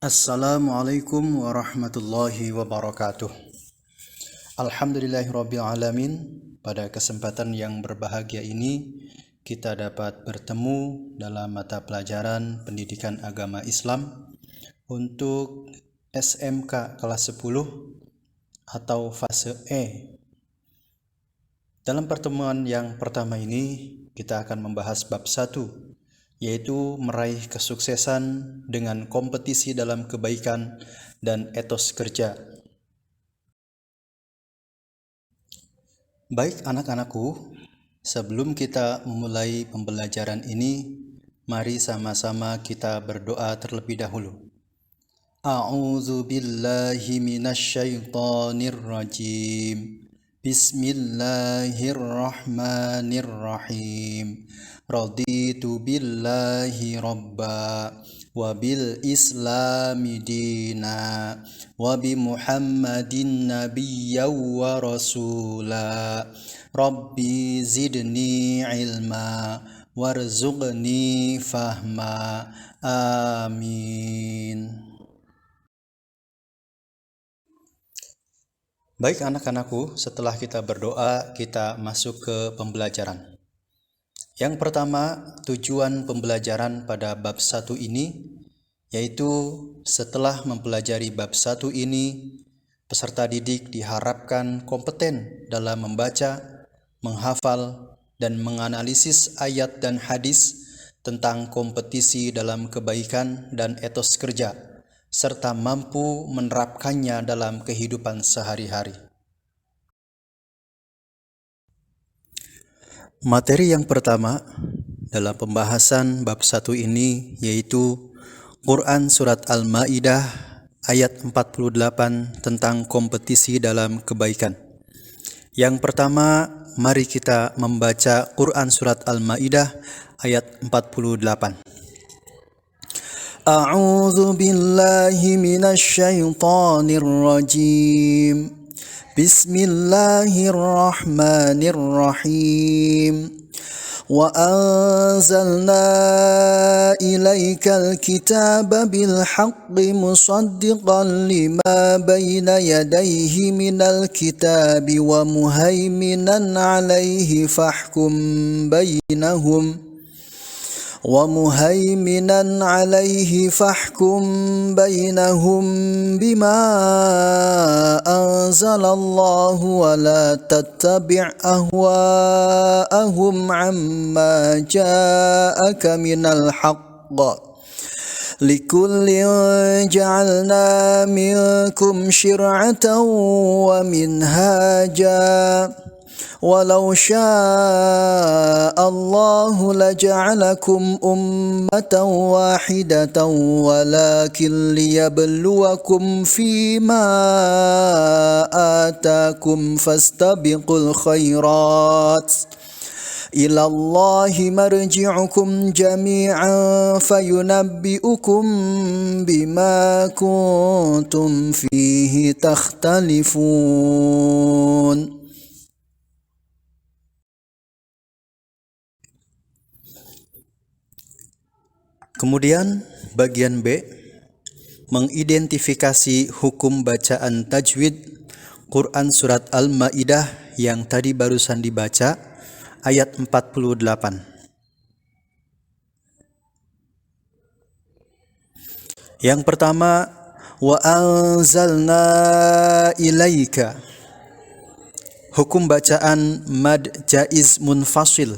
Assalamualaikum warahmatullahi wabarakatuh. Alhamdulillahirabbil alamin. Pada kesempatan yang berbahagia ini kita dapat bertemu dalam mata pelajaran Pendidikan Agama Islam untuk SMK kelas 10 atau fase E. Dalam pertemuan yang pertama ini kita akan membahas bab 1, yaitu meraih kesuksesan dengan kompetisi dalam kebaikan dan etos kerja. Baik anak-anakku, sebelum kita memulai pembelajaran ini, mari sama-sama kita berdoa terlebih dahulu. A'udzu billahi minasyaitonir rajim. Bismillahirrahmanirrahim. Raditu billahi rabba wa bil islami dina wa bi muhammadin nabiyyan wa rasula. Rabbi zidni ilma warzuqni fahma. Amin. Baik anak-anakku, setelah kita berdoa, kita masuk ke pembelajaran. Yang pertama, tujuan pembelajaran pada bab 1 ini, yaitu setelah mempelajari bab 1 ini, peserta didik diharapkan kompeten dalam membaca, menghafal, dan menganalisis ayat dan hadis tentang kompetisi dalam kebaikan dan etos kerja, serta mampu menerapkannya dalam kehidupan sehari-hari. Materi yang pertama dalam pembahasan bab 1 ini yaitu Quran Surat Al-Ma'idah ayat 48 tentang kompetisi dalam kebaikan. Yang pertama, mari kita membaca Quran Surat Al-Ma'idah ayat 48. A'udzu billahi minasyaitonir rajim. Bismillahirrahmanirrahim. Wa anzalna ilaikal kitaba bil haqqi musaddiqan lima bayna yadayhi minal kitabi wa muhaiminan alaihi fahkum bainahum bima anzalallahu wa la tattabi' ahwa'ahum amma ja'aka minal haqq. Likullin ja'alna minkum syir'atan wa minhaja. Walau syaa Allahu laja'alakum ummatan wahidatan walakin liyabluwakum fima atakum fastabiqul khairat. Ilallahi marji'ukum jami'an fayunabbi'ukum bima kuntum fihi takhtalifun. Kemudian bagian B, mengidentifikasi hukum bacaan tajwid Quran Surat Al-Ma'idah yang tadi barusan dibaca, ayat 48. Yang pertama, wa anzalna ilaika. Hukum bacaan mad jaiz munfasil.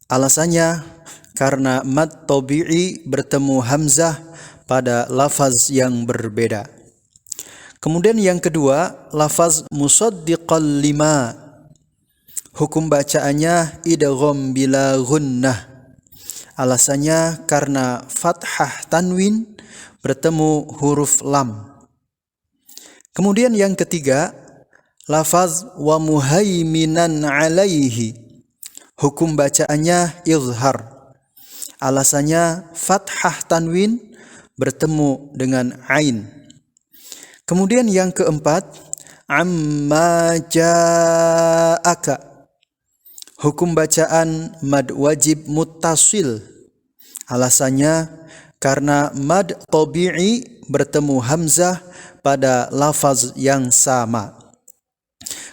Alasannya karena mad tabi'i bertemu hamzah pada lafaz yang berbeda. Kemudian yang kedua, lafaz musaddiqal lima. Hukum bacaannya idgham bila gunnah. Alasannya karena fathah tanwin bertemu huruf lam. Kemudian yang ketiga, lafaz wa muhaiminan alaihi. Hukum bacaannya izhar. Alasannya fathah tanwin bertemu dengan ain. Kemudian yang keempat, amma ja'aka. Hukum bacaan mad wajib muttasil. Alasannya karena mad tabi'i bertemu hamzah pada lafaz yang sama.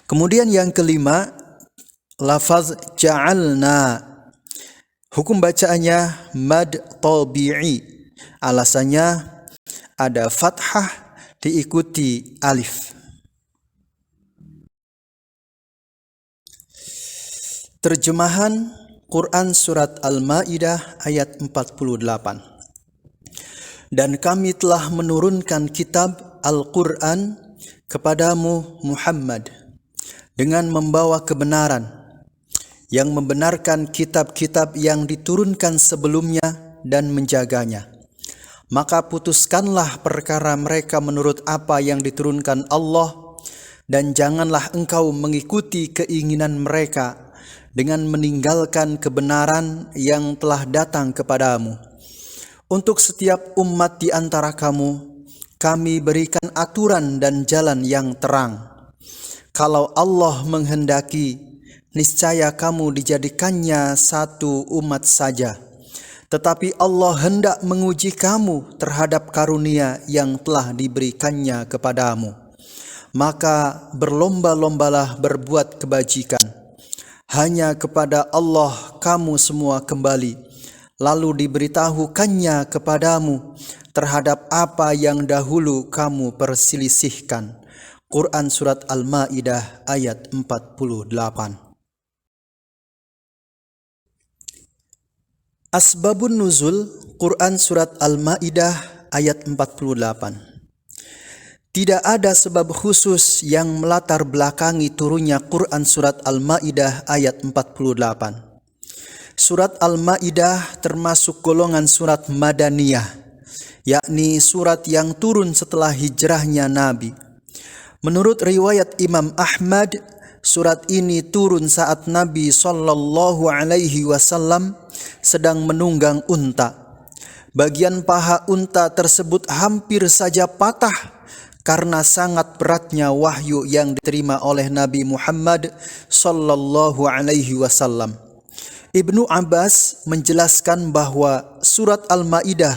Kemudian yang kelima, lafaz ja'alna. Hukum bacaannya mad tabi'i. Alasannya ada fathah diikuti alif. Terjemahan Quran Surat Al-Ma'idah ayat 48. Dan kami telah menurunkan kitab Al-Quran kepadamu Muhammad dengan membawa kebenaran yang membenarkan kitab-kitab yang diturunkan sebelumnya dan menjaganya. Maka putuskanlah perkara mereka menurut apa yang diturunkan Allah, dan janganlah engkau mengikuti keinginan mereka dengan meninggalkan kebenaran yang telah datang kepadamu. Untuk setiap umat di antara kamu, kami berikan aturan dan jalan yang terang. Kalau Allah menghendaki, niscaya kamu dijadikannya satu umat saja. Tetapi Allah hendak menguji kamu terhadap karunia yang telah diberikannya kepadamu. Maka berlomba-lombalah berbuat kebajikan. Hanya kepada Allah kamu semua kembali. Lalu diberitahukannya kepadamu terhadap apa yang dahulu kamu perselisihkan. Quran Surat Al-Ma'idah ayat 48. Asbabun Nuzul Quran Surat Al-Ma'idah ayat 48. Tidak ada sebab khusus yang melatar belakangi turunnya Quran Surat Al-Ma'idah ayat 48. Surat Al-Ma'idah termasuk golongan surat Madaniyah, yakni surat yang turun setelah hijrahnya Nabi. Menurut riwayat Imam Ahmad, surat ini turun saat Nabi SAW sedang menunggang unta. Bagian paha unta tersebut hampir saja patah karena sangat beratnya wahyu yang diterima oleh Nabi Muhammad SAW. Ibnu Abbas menjelaskan bahwa surat Al-Ma'idah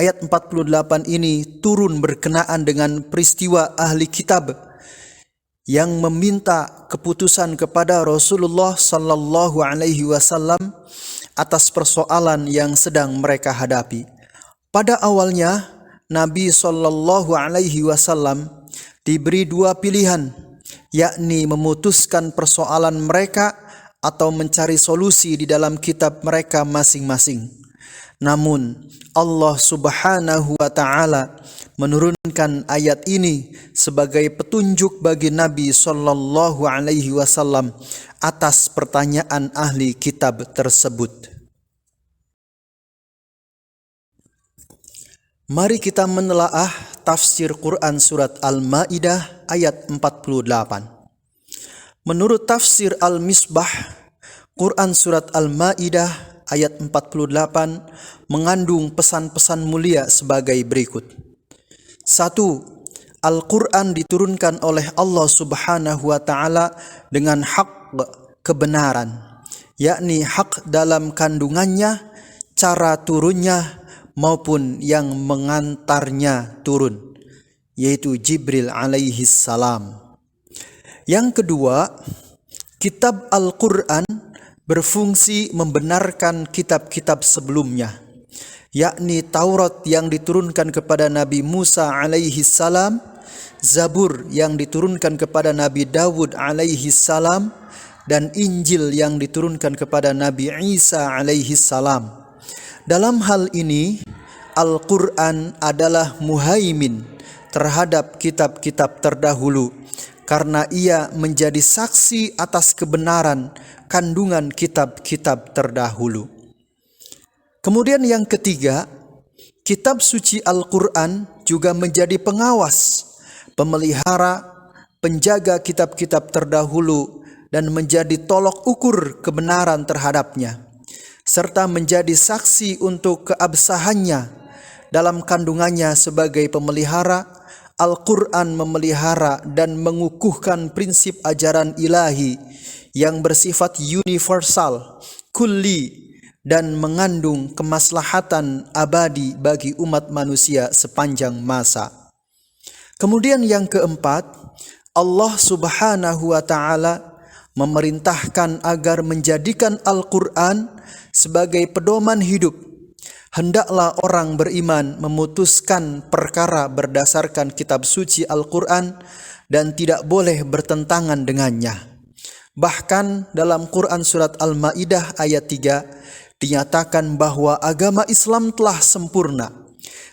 ayat 48 ini turun berkenaan dengan peristiwa ahli kitab yang meminta keputusan kepada Rasulullah SAW atas persoalan yang sedang mereka hadapi. Pada awalnya Nabi SAW diberi dua pilihan, yakni memutuskan persoalan mereka atau mencari solusi di dalam kitab mereka masing-masing. Namun Allah Subhanahu wa Ta'ala menurunkan ayat ini sebagai petunjuk bagi Nabi SAW atas pertanyaan ahli kitab tersebut. Mari kita menelaah tafsir Quran Surat Al-Ma'idah ayat 48. Menurut tafsir Al-Misbah, Quran Surat Al-Ma'idah ayat 48 mengandung pesan-pesan mulia sebagai berikut. 1. Al-Quran diturunkan oleh Allah Subhanahu wa Ta'ala dengan hak kebenaran, yakni hak dalam kandungannya, cara turunnya, maupun yang mengantarnya turun, yaitu Jibril alaihi salam. Yang kedua, kitab Al-Quran berfungsi membenarkan kitab-kitab sebelumnya, yakni Taurat yang diturunkan kepada Nabi Musa alaihi salam, Zabur yang diturunkan kepada Nabi Dawud alaihi salam, dan Injil yang diturunkan kepada Nabi Isa alaihi salam. Dalam hal ini, Al-Quran adalah muhaimin terhadap kitab-kitab terdahulu, karena ia menjadi saksi atas kebenaran kandungan kitab-kitab terdahulu. Kemudian yang ketiga, kitab suci Al-Quran juga menjadi pengawas, pemelihara, penjaga kitab-kitab terdahulu, dan menjadi tolok ukur kebenaran terhadapnya, serta menjadi saksi untuk keabsahannya. Dalam kandungannya sebagai pemelihara, Al-Quran memelihara dan mengukuhkan prinsip ajaran ilahi yang bersifat universal, kulli, dan mengandung kemaslahatan abadi bagi umat manusia sepanjang masa. Kemudian yang keempat, Allah Subhanahu wa taala memerintahkan agar menjadikan Al-Qur'an sebagai pedoman hidup. Hendaklah orang beriman memutuskan perkara berdasarkan kitab suci Al-Qur'an dan tidak boleh bertentangan dengannya. Bahkan dalam Quran surat Al-Maidah ayat 3 dinyatakan bahwa agama Islam telah sempurna.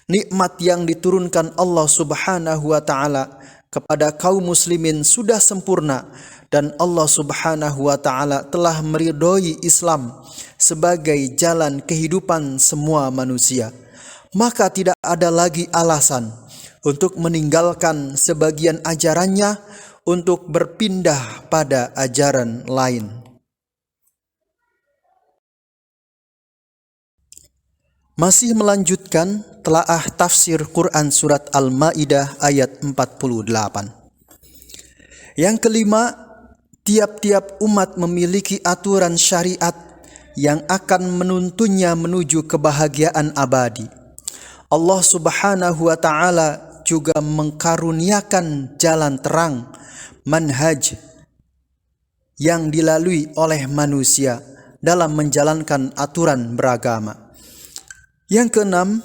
Nikmat yang diturunkan Allah Subhanahu wa taala kepada kaum muslimin sudah sempurna dan Allah Subhanahu wa taala telah meridhoi Islam sebagai jalan kehidupan semua manusia. Maka tidak ada lagi alasan untuk meninggalkan sebagian ajarannya untuk berpindah pada ajaran lain. Masih melanjutkan telaah tafsir Quran surat Al-Maidah ayat 48. Yang kelima, tiap-tiap umat memiliki aturan syariat yang akan menuntunnya menuju kebahagiaan abadi. Allah Subhanahu wa taala juga mengkaruniakan jalan terang, manhaj yang dilalui oleh manusia dalam menjalankan aturan beragama. Yang keenam,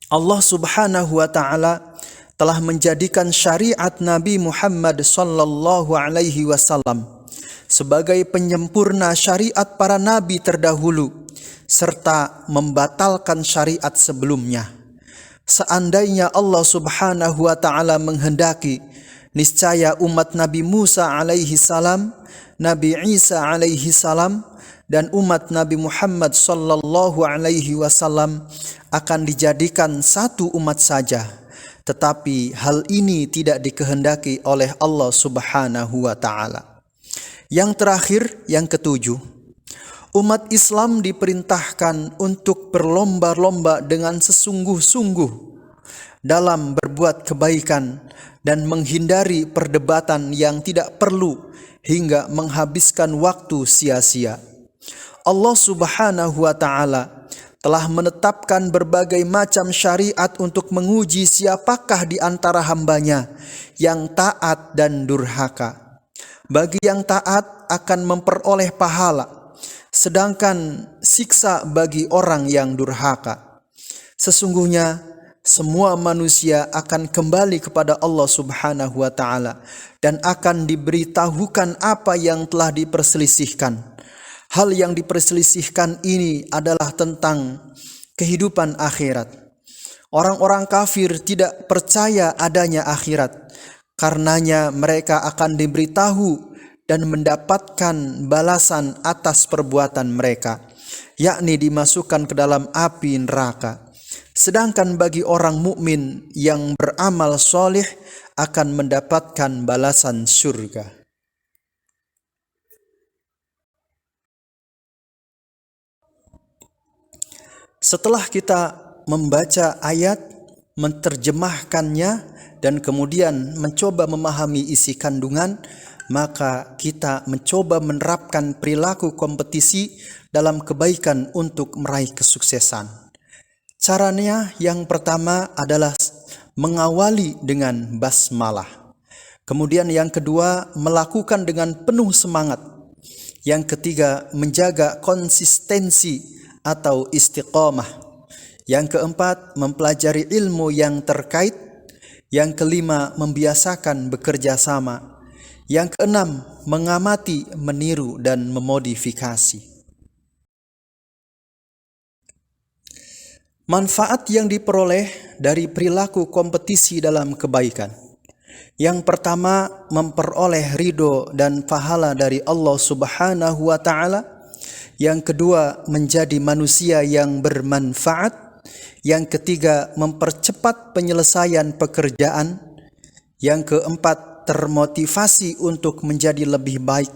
Allah Subhanahu wa taala telah menjadikan syariat Nabi Muhammad sallallahu alaihi wasallam sebagai penyempurna syariat para nabi terdahulu serta membatalkan syariat sebelumnya. Seandainya Allah Subhanahu wa taala menghendaki, niscaya umat Nabi Musa alaihi salam, Nabi Isa alaihi salam dan umat Nabi Muhammad sallallahu alaihi wasallam akan dijadikan satu umat saja. Tetapi hal ini tidak dikehendaki oleh Allah Subhanahu wa taala. Yang terakhir, yang ketujuh, umat Islam diperintahkan untuk berlomba-lomba dengan sesungguh-sungguh dalam berbuat kebaikan dan menghindari perdebatan yang tidak perlu hingga menghabiskan waktu sia-sia. Allah Subhanahu wa taala telah menetapkan berbagai macam syariat untuk menguji siapakah di antara hambanya yang taat dan durhaka. Bagi yang taat akan memperoleh pahala, sedangkan siksa bagi orang yang durhaka. Sesungguhnya semua manusia akan kembali kepada Allah Subhanahu wa taala dan akan diberitahukan apa yang telah diperselisihkan. Hal yang diperselisihkan ini adalah tentang kehidupan akhirat. Orang-orang kafir tidak percaya adanya akhirat. Karenanya mereka akan diberitahu dan mendapatkan balasan atas perbuatan mereka, yakni dimasukkan ke dalam api neraka. Sedangkan bagi orang mukmin yang beramal soleh akan mendapatkan balasan surga. Setelah kita membaca ayat, menerjemahkannya, dan kemudian mencoba memahami isi kandungan, maka kita mencoba menerapkan perilaku kompetisi dalam kebaikan untuk meraih kesuksesan. Caranya yang pertama adalah mengawali dengan basmalah. Kemudian yang kedua, melakukan dengan penuh semangat. Yang ketiga, menjaga konsistensi atau istiqamah. Yang keempat, mempelajari ilmu yang terkait. Yang kelima, membiasakan bekerja sama. Yang keenam, mengamati, meniru, dan memodifikasi. Manfaat yang diperoleh dari perilaku kompetisi dalam kebaikan. Yang pertama, memperoleh ridho dan pahala dari Allah Subhanahu wa taala. Yang kedua, menjadi manusia yang bermanfaat. Yang ketiga, mempercepat penyelesaian pekerjaan. Yang keempat, termotivasi untuk menjadi lebih baik.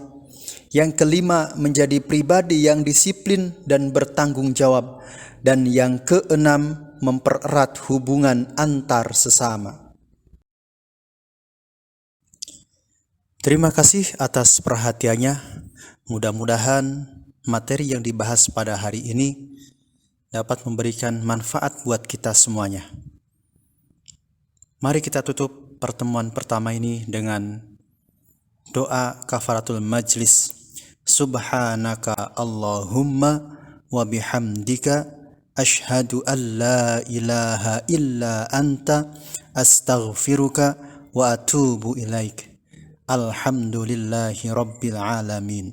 Yang kelima, menjadi pribadi yang disiplin dan bertanggung jawab. Dan yang keenam, mempererat hubungan antar sesama. Terima kasih atas perhatiannya. Mudah-mudahan materi yang dibahas pada hari ini dapat memberikan manfaat buat kita semuanya. Mari kita tutup pertemuan pertama ini dengan doa kafaratul majlis. Subhanaka Allahumma wa bihamdika asyhadu an la ilaha illa anta astaghfiruka wa atubu ilaik. Alhamdulillahi rabbil alamin.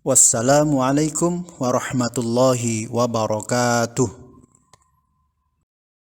Wassalamualaikum warahmatullahi wabarakatuh.